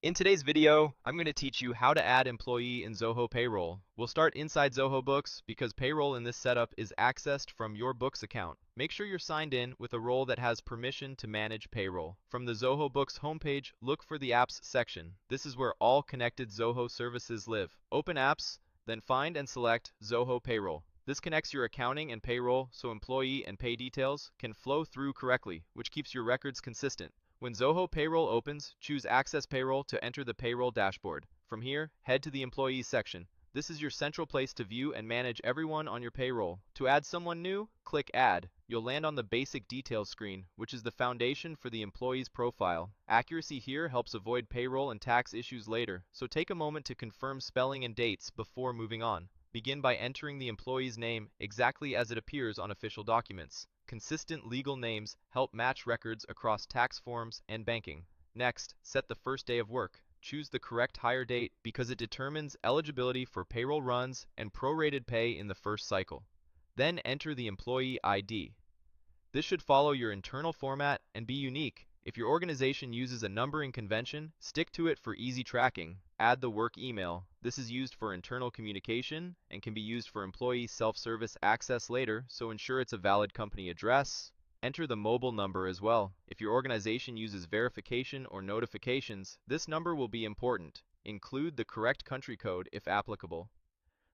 In today's video, I'm going to teach you how to add employee in Zoho Payroll. We'll start inside Zoho Books because payroll in this setup is accessed from your Books account. Make sure you're signed in with a role that has permission to manage payroll. From the Zoho Books homepage, look for the Apps section. This is where all connected Zoho services live. Open Apps, then find and select Zoho Payroll. This connects your accounting and payroll so employee and pay details can flow through correctly, which keeps your records consistent. When Zoho Payroll opens, choose Access Payroll to enter the payroll dashboard. From here, head to the Employees section. This is your central place to view and manage everyone on your payroll. To add someone new, click Add. You'll land on the Basic Details screen, which is the foundation for the employee's profile. Accuracy here helps avoid payroll and tax issues later, so take a moment to confirm spelling and dates before moving on. Begin by entering the employee's name exactly as it appears on official documents. Consistent legal names help match records across tax forms and banking. Next, set the first day of work. Choose the correct hire date because it determines eligibility for payroll runs and prorated pay in the first cycle. Then enter the employee ID. This should follow your internal format and be unique. If your organization uses a numbering convention, stick to it for easy tracking. Add the work email. This is used for internal communication and can be used for employee self-service access later, so ensure it's a valid company address. Enter the mobile number as well. If your organization uses verification or notifications, this number will be important. Include the correct country code if applicable.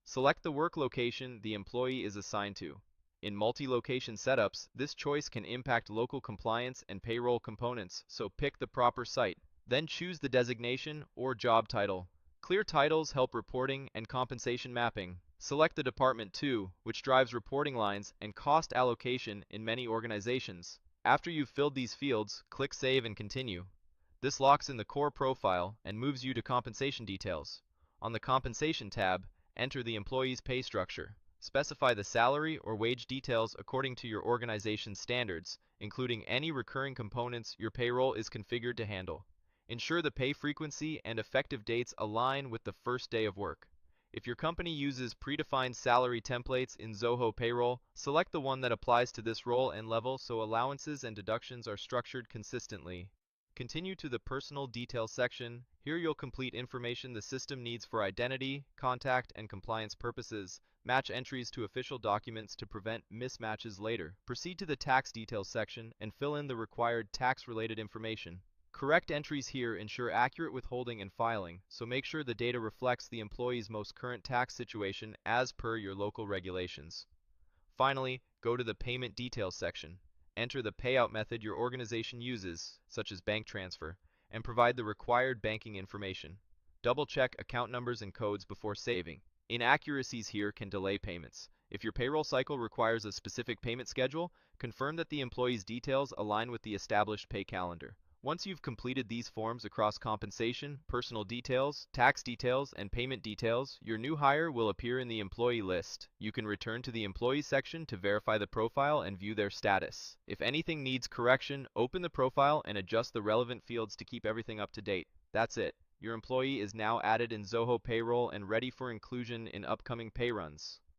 Select the work location the employee is assigned to. In multi-location setups, this choice can impact local compliance and payroll components, so pick the proper site. Then choose the designation or job title. Clear titles help reporting and compensation mapping. Select the department too, which drives reporting lines and cost allocation in many organizations. After you've filled these fields, click Save and Continue. This locks in the core profile and moves you to compensation details. On the Compensation tab, enter the employee's pay structure. Specify the salary or wage details according to your organization's standards, including any recurring components your payroll is configured to handle. Ensure the pay frequency and effective dates align with the first day of work. If your company uses predefined salary templates in Zoho Payroll, select the one that applies to this role and level so allowances and deductions are structured consistently. Continue to the Personal Details section. Here you'll complete information the system needs for identity, contact, and compliance purposes. Match entries to official documents to prevent mismatches later. Proceed to the Tax Details section and fill in the required tax-related information. Correct entries here ensure accurate withholding and filing, so make sure the data reflects the employee's most current tax situation as per your local regulations. Finally, go to the Payment Details section. Enter the payout method your organization uses, such as bank transfer, and provide the required banking information. Double-check account numbers and codes before saving. Inaccuracies here can delay payments. If your payroll cycle requires a specific payment schedule, confirm that the employee's details align with the established pay calendar. Once you've completed these forms across compensation, personal details, tax details, and payment details, your new hire will appear in the employee list. You can return to the Employees section to verify the profile and view their status. If anything needs correction, open the profile and adjust the relevant fields to keep everything up to date. That's it. Your employee is now added in Zoho Payroll and ready for inclusion in upcoming pay runs.